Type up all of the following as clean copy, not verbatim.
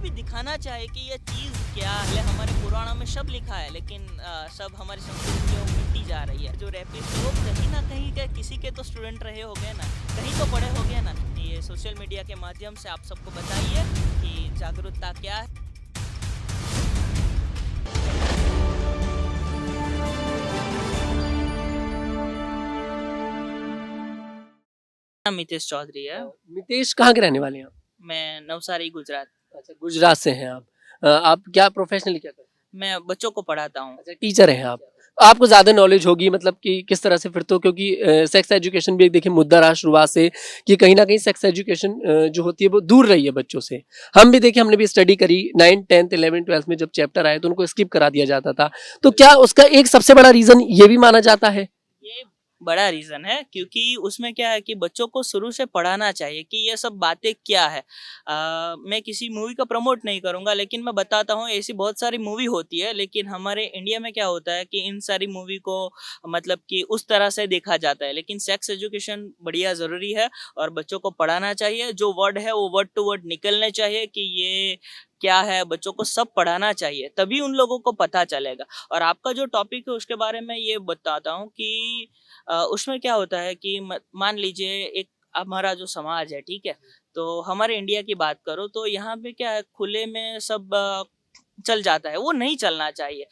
भी दिखाना चाहिए कि ये चीज़ क्या है। हमारे पुराणों में सब लिखा है, लेकिन सब हमारी संस्कृति जो मिटती जा रही है। जो रैपिस्ट वो कहीं ना कहीं के किसी के तो स्टूडेंट रहे होंगे ना, कहीं तो पढ़े होंगे ना। ये सोशल मीडिया के माध्यम से आप सबको बताइए कि जागरूकता क्या है। नाम मितेश चौधरी है। मितेश कहाँ के रहने वाले हैं आप? मैं नवसारी गुजरात। अच्छा, गुजरात से हैं आप। आप क्या प्रोफेशनली क्या करते हैं? मैं बच्चों को पढ़ाता हूँ। अच्छा, टीचर हैं आप। आपको ज्यादा नॉलेज होगी, मतलब कि किस तरह से फिर तो, क्योंकि सेक्स एजुकेशन भी एक देखिए मुद्दा रहा शुरुआत से कि कहीं ना कहीं सेक्स एजुकेशन जो होती है वो दूर रही है बच्चों से। हम भी देखिए, हमने भी स्टडी करी 9th 10th 11th 12th में, जब चैप्टर आए तो उनको स्किप करा दिया जाता था। तो क्या उसका एक सबसे बड़ा रीजन ये भी माना जाता है? ये बड़ा रीजन है, क्योंकि उसमें क्या है कि बच्चों को शुरू से पढ़ाना चाहिए कि ये सब बातें क्या है। मैं किसी मूवी का प्रमोट नहीं करूंगा, लेकिन मैं बताता हूँ ऐसी बहुत सारी मूवी होती है, लेकिन हमारे इंडिया में क्या होता है कि इन सारी मूवी को मतलब कि उस तरह से देखा जाता है। लेकिन सेक्स एजुकेशन बढ़िया ज़रूरी है और बच्चों को पढ़ाना चाहिए। जो वर्ड है वो वर्ड टू वर्ड निकलने चाहिए कि ये क्या है। बच्चों को सब पढ़ाना चाहिए, तभी उन लोगों को पता चलेगा। और आपका जो टॉपिक है उसके बारे में ये बताता हूँ कि उसमें क्या होता है कि मान लीजिए एक हमारा जो समाज है, ठीक है, तो हमारे इंडिया की बात करो तो यहाँ पे क्या है, खुले में सब चल जाता है। वो नहीं चलना चाहिए।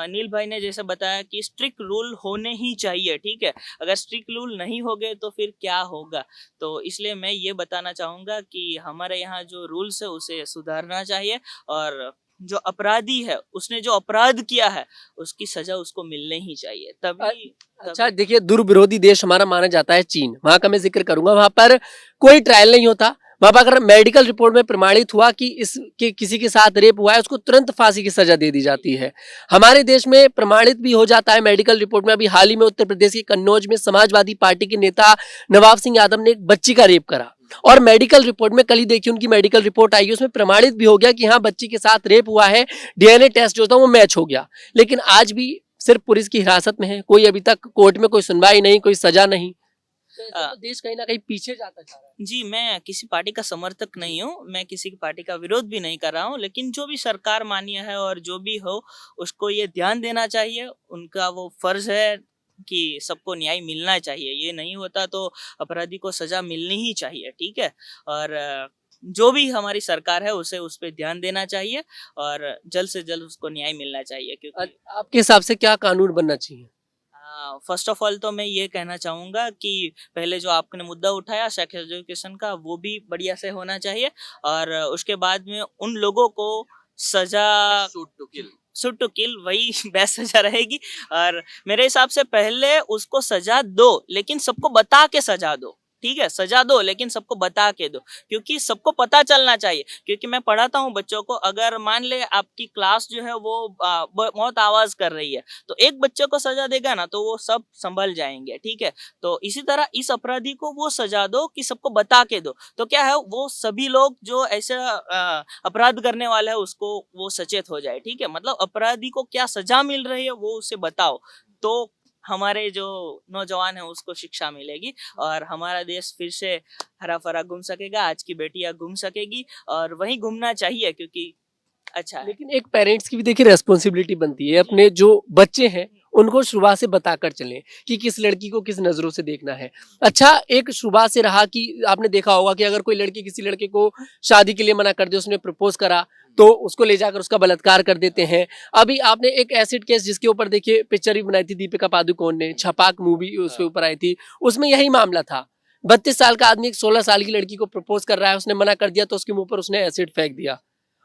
नील भाई ने जैसे बताया कि स्ट्रिक्ट रूल होने ही चाहिए, ठीक है। अगर स्ट्रिक्ट रूल नहीं होंगे तो फिर क्या होगा। तो इसलिए मैं ये बताना चाहूँगा कि हमारे यहाँ जो रूल्स है उसे सुधारना चाहिए, और जो अपराधी है उसने जो अपराध किया है उसकी सजा उसको मिलने ही चाहिए। तभी अच्छा, देखिए दुर्विरोधी देश हमारा माना जाता है चीन, वहां का मैं जिक्र करूंगा। वहां पर कोई ट्रायल नहीं होता। वहां पर अगर मेडिकल रिपोर्ट में प्रमाणित हुआ कि किसी के साथ रेप हुआ है, उसको तुरंत फांसी की सजा दे दी जाती है। हमारे देश में प्रमाणित भी हो जाता है मेडिकल रिपोर्ट में। अभी हाल ही में उत्तर प्रदेश के कन्नौज में समाजवादी पार्टी के नेता नवाब सिंह यादव ने एक बच्ची का रेप करा, और मेडिकल रिपोर्ट में कल ही देखिए उनकी मेडिकल रिपोर्ट आई है, उसमें प्रमाणित भी हो गया कि हाँ बच्ची के साथ रेप हुआ है। डीएनए टेस्ट जो था वो मैच हो गया। लेकिन आज भी सिर्फ पुलिस की हिरासत में है, कोई अभी तक कोर्ट में कोई सुनवाई नहीं, कोई सजा नहीं। तो देश कहीं ना कहीं पीछे जाता जा रहा है। जी, मैं किसी पार्टी का समर्थक नहीं हूँ, मैं किसी की पार्टी का विरोध भी नहीं कर रहा हूँ, लेकिन जो भी सरकार मान्य है और जो भी हो उसको ये ध्यान देना चाहिए। उनका वो फर्ज है कि सबको न्याय मिलना चाहिए। ये नहीं होता तो अपराधी को सजा मिलनी ही चाहिए, ठीक है। और जो भी हमारी सरकार है उसे उस पर ध्यान देना चाहिए और जल्द से जल्द उसको न्याय मिलना चाहिए। क्योंकि आपके हिसाब से क्या कानून बनना चाहिए? फर्स्ट ऑफ ऑल तो मैं ये कहना चाहूँगा कि पहले जो आपने मुद्दा उठाया सेक्स एजुकेशन का, वो भी बढ़िया से होना चाहिए। और उसके बाद में उन लोगों को सजा शूट टू किल वही बेस्ट सजा रहेगी। और मेरे हिसाब से पहले उसको सजा दो, लेकिन सबको बता के सजा दो, ठीक है। सजा दो लेकिन सबको बता के दो, क्योंकि सबको पता चलना चाहिए। क्योंकि मैं पढ़ाता हूँ बच्चों को, अगर मान ले आपकी क्लास जो है वो बहुत आवाज कर रही है, तो एक बच्चे को सजा देगा ना तो वो सब संभल जाएंगे, ठीक है। तो इसी तरह इस अपराधी को वो सजा दो कि सबको बता के दो, तो क्या है वो सभी लोग जो ऐसा अपराध करने वाला है उसको वो सचेत हो जाए, ठीक है। मतलब अपराधी को क्या सजा मिल रही है वो उसे बताओ, तो हमारे जो नौजवान है उसको शिक्षा मिलेगी और हमारा देश फिर से हरा भरा घूम सकेगा। आज की बेटियां घूम सकेगी और वहीं घूमना चाहिए, क्योंकि अच्छा है। लेकिन एक पेरेंट्स की भी देखिए रेस्पॉन्सिबिलिटी बनती है, अपने जो बच्चे हैं उनको शुरुआत से बताकर चलें कि किस लड़की को किस नजरों से देखना है। अच्छा, एक शुरुआत से रहा कि आपने देखा होगा कि अगर कोई लड़की किसी लड़के को शादी के लिए मना कर दे, उसने प्रपोज करा तो उसको ले जाकर उसका बलात्कार कर देते हैं। अभी आपने एक एसिड केस जिसके ऊपर देखिए पिक्चर भी बनाई थी दीपिका पादुकोण ने, छपाक मूवी उसके ऊपर आई थी, उसमें यही मामला था। 32 साल का आदमी एक 16 साल की लड़की को प्रपोज कर रहा है, उसने मना कर दिया तो उसके मुंह पर उसने एसिड फेंक दिया।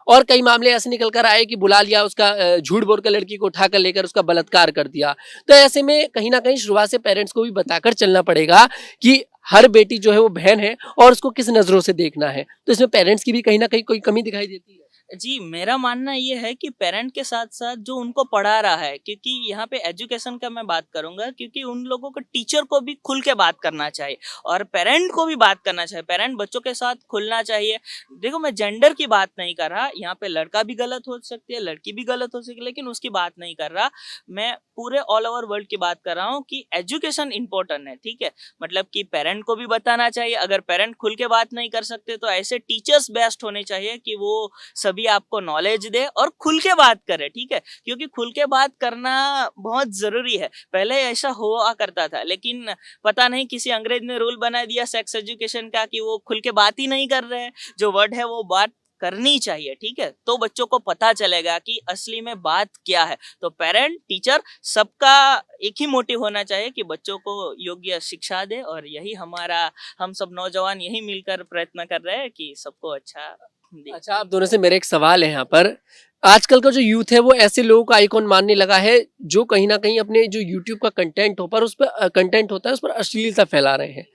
और कई मामले ऐसे निकल कर आए कि बुला लिया उसका, झूठ बोलकर लड़की को उठाकर लेकर उसका बलात्कार कर दिया। तो ऐसे में कहीं ना कहीं शुरुआत से पेरेंट्स को भी बताकर चलना पड़ेगा कि हर बेटी जो है वो बहन है और उसको किस नजरों से देखना है। तो इसमें पेरेंट्स की भी कहीं ना कहीं कोई कमी दिखाई देती है। जी, मेरा मानना ये है कि पेरेंट के साथ साथ जो उनको पढ़ा रहा है, क्योंकि यहाँ पे एजुकेशन का मैं बात करूंगा, क्योंकि उन लोगों को टीचर को भी खुल के बात करना चाहिए और पेरेंट को भी बात करना चाहिए। पेरेंट बच्चों के साथ खुलना चाहिए। देखो, मैं जेंडर की बात नहीं कर रहा, यहाँ पे लड़का भी गलत हो सकती है, लड़की भी गलत हो सकती है, लेकिन उसकी बात नहीं कर रहा। मैं पूरे ऑल ओवर वर्ल्ड की बात कर रहा हूँ कि एजुकेशन इंपॉर्टेंट है, ठीक है। मतलब कि पेरेंट को भी बताना चाहिए। अगर पेरेंट खुल के बात नहीं कर सकते तो ऐसे टीचर्स बेस्ट होने चाहिए कि वो सभी भी आपको नॉलेज दे और खुल के बात करे, ठीक है, क्योंकि खुल के बात करना बहुत जरूरी है। पहले ऐसा हुआ करता था, लेकिन पता नहीं किसी अंग्रेज ने रूल बना दिया सेक्स एजुकेशन का कि वो खुल के बात ही नहीं कर रहे हैं। जो वर्ड है वो बात करनी चाहिए, ठीक है, तो बच्चों को पता चलेगा कि असली में बात क्या है। तो पेरेंट, टीचर, सबका एक ही मोटिव होना चाहिए कि बच्चों को योग्य शिक्षा दे, और यही हमारा, हम सब नौजवान यही मिलकर प्रयत्न कर रहे हैं कि सबको अच्छा दे। अच्छा, आप दोनों से मेरा एक सवाल है यहाँ पर। आजकल का जो यूथ है वो ऐसे लोगों का आइकॉन मानने लगा है जो कहीं ना कहीं अपने जो यूट्यूब का कंटेंट हो पर उस पर कंटेंट होता है उस पर अश्लीलता फैला रहे हैं।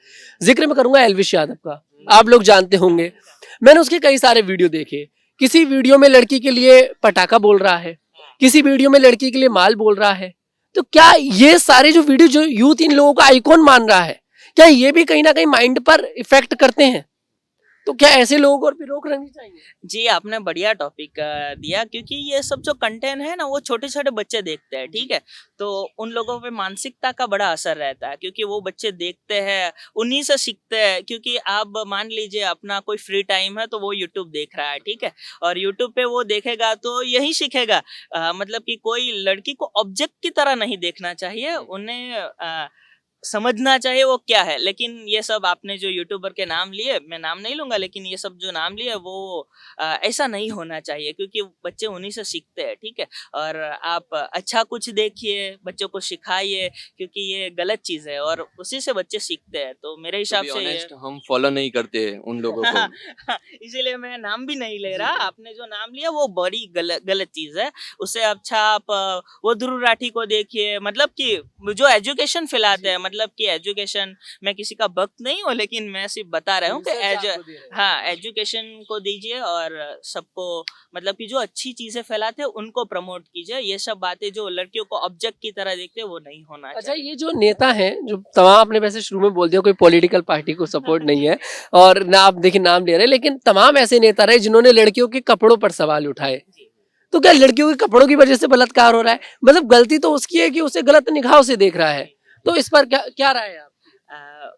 जिक्र मैं करूंगा एल्विश यादव का, आप लोग जानते होंगे। मैंने उसके कई सारे वीडियो देखे। किसी वीडियो में लड़की के लिए पटाखा बोल रहा है, किसी वीडियो में लड़की के लिए माल बोल रहा है। तो क्या ये सारे जो वीडियो जो यूथ इन लोगों का आइकॉन मान रहा है, क्या ये भी कहीं ना कहीं माइंड पर इफेक्ट करते हैं? तो क्या ऐसे लोगों को भी रोक रखनी चाहिए? जी, आपने बढ़िया टॉपिक दिया, क्योंकि ये सब जो कंटेंट है ना वो छोटे छोटे बच्चे देखते हैं, ठीक है, तो उन लोगों पे मानसिकता का बड़ा असर रहता है, क्योंकि वो बच्चे देखते हैं, उन्हीं से सीखते हैं। क्योंकि आप मान लीजिए अपना कोई फ्री टाइम है तो वो यूट्यूब देख रहा है, ठीक है, और यूट्यूब पे वो देखेगा तो यही सीखेगा। मतलब कि कोई लड़की को ऑब्जेक्ट की तरह नहीं देखना चाहिए, उन्हें समझना चाहिए वो क्या है। लेकिन ये सब आपने जो यूट्यूबर के नाम लिए, मैं नाम नहीं लूंगा, लेकिन ये सब जो नाम लिए वो ऐसा नहीं होना चाहिए, क्योंकि बच्चे उन्हीं से सीखते हैं, ठीक है। और आप अच्छा कुछ देखिए, बच्चों को सिखाइए, क्योंकि ये गलत चीज है और उसी से बच्चे सीखते हैं। तो मेरे हिसाब से ये हम फॉलो नहीं करते उन लोगों को। इसीलिए मैं नाम भी नहीं ले रहा। आपने जो नाम लिया वो बड़ी गलत चीज है। उससे अच्छा आप वो ध्रुव राठी को देखिए, मतलब कि जो एजुकेशन फैलाते हैं, मतलब कि एजुकेशन, मैं किसी का भक्त नहीं हूँ, लेकिन मैं सिर्फ बता रहा हूँ कि हाँ, एजुकेशन को दीजिए और सबको, मतलब कि जो अच्छी चीजें फैलाते हैं उनको प्रमोट कीजिए। ये सब बातें जो लड़कियों को ऑब्जेक्ट की तरह देखते हैं वो नहीं होना अच्छा, चाहिए। ये जो नेता हैं जो तमाम, आपने वैसे शुरू में बोल दिया कोई पॉलिटिकल पार्टी को सपोर्ट नहीं है और ना आप देखिए नाम ले रहे हैं, लेकिन तमाम ऐसे नेता रहे जिन्होंने लड़कियों के कपड़ों पर सवाल उठाए। तो क्या लड़कियों के कपड़ों की वजह से बलात्कार हो रहा है? मतलब गलती तो उसकी है कि उसे गलत निगाहों से देख रहा है। तो इस पर क्या क्या राय है आप?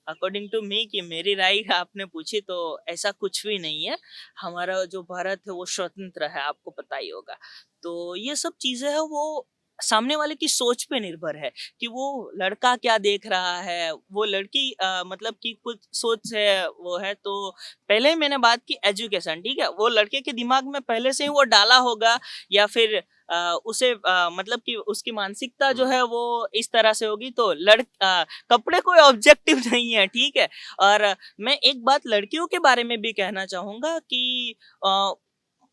अकॉर्डिंग टू मी, कि मेरी राय आपने पूछी, तो ऐसा कुछ भी नहीं है। हमारा जो भारत है वो स्वतंत्र है, आपको पता ही होगा। तो ये सब चीजें है वो सामने वाले की सोच पे निर्भर है कि वो लड़का क्या देख रहा है, वो लड़की मतलब कि कुछ सोच है वो है। तो पहले ही मैंने बात की एजुकेशन, ठीक है, वो लड़के के दिमाग में पहले से ही वो डाला होगा, या फिर उसे मतलब कि उसकी मानसिकता जो है वो इस तरह से होगी। तो कपड़े कोई ऑब्जेक्टिव नहीं है, ठीक है। और मैं एक बात लड़कियों के बारे में भी कहना चाहूंगा कि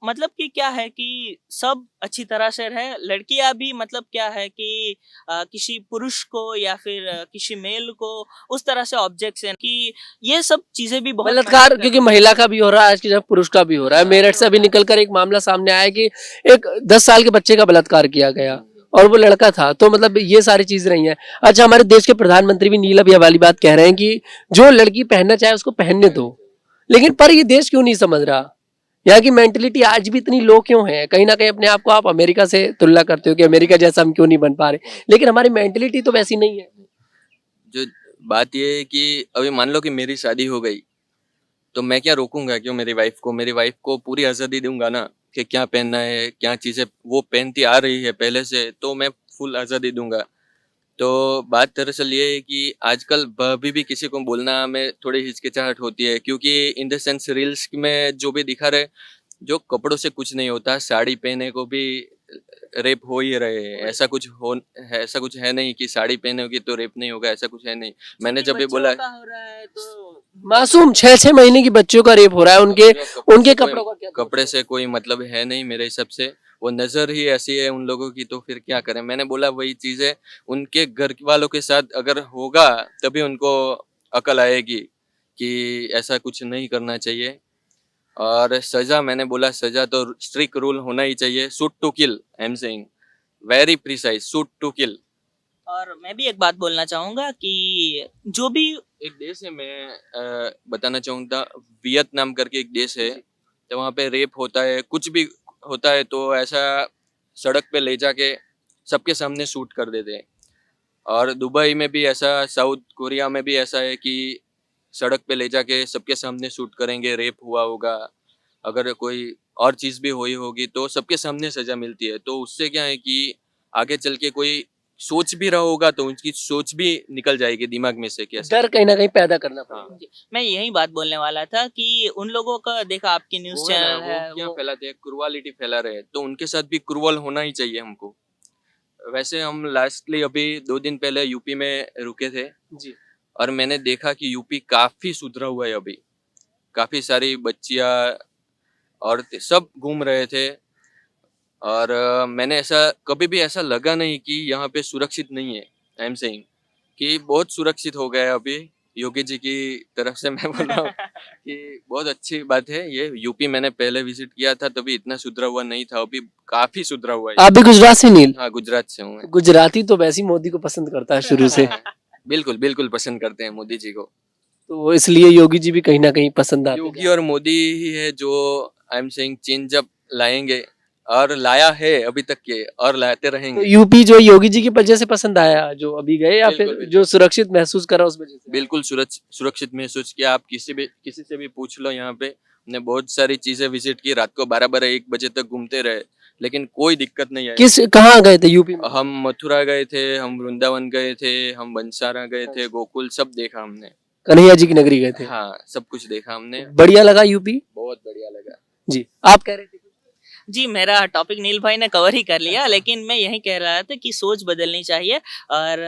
मतलब कि क्या है कि सब अच्छी तरह से रहे। लड़कियां भी, मतलब क्या है कि किसी पुरुष को या फिर किसी मेल को उस तरह से ऑब्जेक्ट है कि ये सब चीजें भी बहुत बलात्कार क्योंकि महिला का भी हो रहा है आज की जगह, पुरुष का भी हो रहा है। मेरठ से अभी निकलकर एक मामला सामने आया कि एक 10 साल के बच्चे का बलात्कार किया गया और वो लड़का था। तो मतलब ये सारी चीज रही हैं। अच्छा, हमारे देश के प्रधानमंत्री भी नील अभी वाली बात कह रहे हैं कि जो लड़की पहनना चाहे उसको पहनने दो, लेकिन पर ये देश क्यों नहीं समझ रहा? यहाँ की मेंटेलिटी आज भी इतनी लो क्यों है? कहीं ना कहीं अपने आप को आप अमेरिका से तुलना करते हो कि अमेरिका जैसा हम क्यों नहीं बन पा रहे, लेकिन हमारी मेंटेलिटी तो वैसी नहीं है। जो बात ये है कि अभी मान लो कि मेरी शादी हो गई तो मैं क्या रोकूंगा क्यों मेरी वाइफ को पूरी आज़ादी दूंगा ना कि क्या पहनना है, क्या चीज़ें वो पहनती आ रही है पहले से, तो मैं फुल आज़ादी दूंगा। तो बात दरअसल ये है कि आजकल अभी भी किसी को बोलना में थोड़ी हिचकिचाहट होती है, क्योंकि इन द सेंस रील्स में जो भी दिखा रहे, जो कपड़ों से कुछ नहीं होता, साड़ी पहने को भी रेप हो ही रहे हैं। ऐसा कुछ है नहीं कि साड़ी पहनोगी तो रेप नहीं होगा, ऐसा कुछ है नहीं। मैंने जब भी बोला हो रहा है तो मासूम 6-6 महीने की बच्चियों का रेप हो रहा है, उनके उनके कपड़ों का क्या? कपड़े से कोई मतलब है नहीं मेरे हिसाब से। वो नजर ही ऐसी है उन लोगों की, तो फिर क्या करें। मैंने बोला वही चीज है, उनके घर वालों के साथ अगर होगा तभी उनको अकल आएगी कि ऐसा कुछ नहीं करना चाहिए। और सजा, मैंने बोला सजा तो स्ट्रिक्ट रूल होना ही चाहिए। Shoot to kill, I am saying very precise, shoot to kill. और मैं भी एक बात बोलना चाहूंगा कि जो भी एक देश है, मैं बताना चाहूँगा, वियतनाम करके एक देश है, तो वहाँ पे रेप होता है, कुछ भी होता है तो ऐसा सड़क पे ले जाके सबके सामने शूट कर देते हैं। और दुबई में भी ऐसा, साउथ कोरिया में भी ऐसा है कि सड़क पे ले जाके सबके सामने शूट करेंगे, रेप हुआ होगा। अगर कोई और चीज भी हुई होगी तो सबके सामने सजा मिलती है, तो उससे क्या है कि आगे चल के कोई सोच भी रहा होगा तो उनकी सोच भी निकल जाएगी दिमाग में से कैसे। डर कहीं ना कहीं पैदा करना पड़ेगा। हाँ, जी, मैं यही बात बोलने वाला था कि उन लोगों का देखा आपकी न्यूज़ वो है ना, चैनल वो है क्या वो फैलाते हैं, क्रूअलिटी फैला रहे हैं, तो उनके साथ भी क्रूअल होना ही चाहिए हमको। वैसे हम लास्टली अभी 2 दिन पहले यूपी में रुके थे जी। और मैंने देखा कि यूपी काफी सुधरा हुआ है अभी। काफी सारी बच्चियां और सब घूम रहे थे और मैंने ऐसा कभी भी ऐसा लगा नहीं कि यहाँ पे सुरक्षित नहीं है। आई एम सेइंग कि बहुत सुरक्षित हो गया है अभी, योगी जी की तरफ से मैं बोल रहा हूँ कि बहुत अच्छी बात है ये। यूपी मैंने पहले विजिट किया था तभी इतना सुधरा हुआ नहीं था, अभी काफी सुधरा हुआ है। आप भी गुजरात से नील? हाँ, गुजरात से हूँ मैं। गुजराती तो वैसे ही मोदी को पसंद करता है शुरू से, हाँ, बिल्कुल बिल्कुल पसंद करते हैं मोदी जी को। तो इसलिए योगी जी भी कहीं ना कहीं पसंद आते योगी हैं। और मोदी ही है जो आई एम सेइंग चेंज अप लाएंगे और लाया है अभी तक के और लाते तो रहेंगे। यूपी जो योगी जी की वजह से पसंद आया जो अभी गए, या बिल्कुल, फिर बिल्कुल। जो सुरक्षित महसूस करा उस वजह से? बिल्कुल सुरक्षित महसूस किया। आप किसी से भी पूछ लो, यहाँ पे हमने बहुत सारी चीजें विजिट की, रात को 12-1 बजे तक घूमते रहे लेकिन कोई दिक्कत नहीं आई। किस कहाँ गए थे यूपी में? हम मथुरा गए थे, हम वृंदावन गए थे, हम बंसारा गए थे, गोकुल सब देखा हमने। कन्हैया जी की नगरी गए थे? हाँ, सब कुछ देखा हमने, बढ़िया लगा यूपी? बहुत बढ़िया लगा। जी, आप कह रहे थे? जी, मेरा टॉपिक नील भाई ने कवर ही कर लिया, लेकिन मैं यही कह रहा था कि सोच बदलनी चाहिए और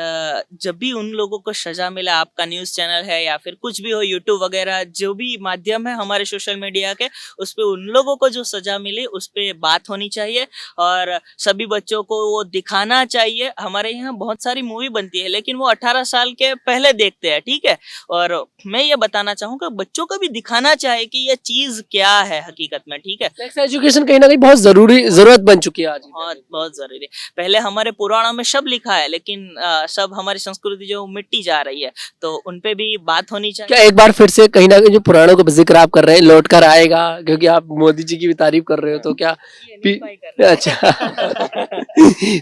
जब भी उन लोगों को सज़ा मिले, आपका न्यूज़ चैनल है या फिर कुछ भी हो, यूट्यूब वगैरह जो भी माध्यम है हमारे सोशल मीडिया के, उस पे उन लोगों को जो सज़ा मिली उस पे बात होनी चाहिए और सभी बच्चों को वो दिखाना चाहिए। हमारे यहाँ बहुत सारी मूवी बनती है लेकिन वो 18 साल के पहले देखते हैं, ठीक है? और मैं ये बताना चाहूँगा बच्चों को भी दिखाना चाहिए कि ये चीज़ क्या है हकीकत में, ठीक है? सेक्स एजुकेशन कहीं ना कहीं बहुत जरूरत बन चुकी है आज। बहुत बहुत जरूरी है। पहले हमारे पुराणों में सब लिखा है लेकिन सब हमारी संस्कृति जो मिट्टी जा रही है, तो उन पे भी बात होनी चाहिए। क्या एक बार फिर से कहीं ना कहीं जो पुराणों का जिक्र आप कर रहे हैं लौट कर आएगा, क्योंकि आप मोदी जी की भी तारीफ कर रहे हो, तो क्या ये नील भाई कर रहे हैं। अच्छा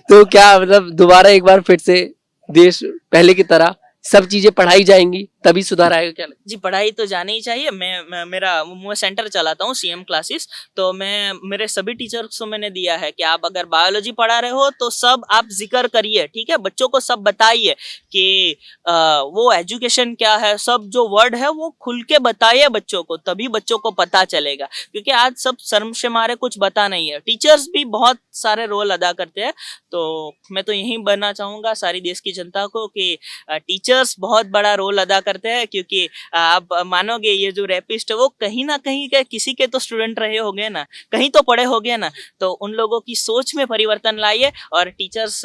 तो क्या मतलब दोबारा एक बार फिर से देश पहले की तरह सब चीजें पढ़ाई जाएंगी तभी सुधार आएगा, क्या लगता जी, पढ़ाई तो जानी ही चाहिए। मैं सेंटर चलाता हूँ सीएम क्लासेस, तो मैं मेरे सभी टीचर्स को मैंने दिया है कि आप अगर बायोलॉजी पढ़ा रहे हो तो सब आप जिक्र करिए, ठीक है? बच्चों को सब बताइए कि वो एजुकेशन क्या है, सब जो वर्ड है वो खुल के बताइए बच्चों को, तभी बच्चों को पता चलेगा। क्योंकि आज सब शर्म से मारे कुछ बता नहीं है। टीचर्स भी बहुत सारे रोल अदा करते हैं, तो मैं तो यही बनना चाहूँगा सारी देश की जनता को कि टीचर्स बहुत बड़ा रोल अदा करते हैं। क्योंकि आप मानोगे ये जो रैपिस्ट है वो कहीं ना कहीं के किसी के तो स्टूडेंट रहे होंगे ना, कहीं तो पढ़े होंगे ना, तो उन लोगों की सोच में परिवर्तन लाइए और टीचर्स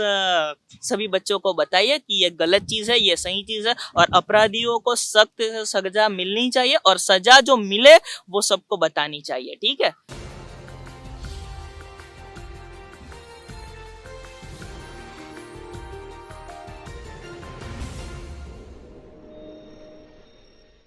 सभी बच्चों को बताइए कि ये गलत चीज़ है, ये सही चीज़ है और अपराधियों को सख्त सजा मिलनी चाहिए और सजा जो मिले वो सबको बतानी चाहिए, ठीक है?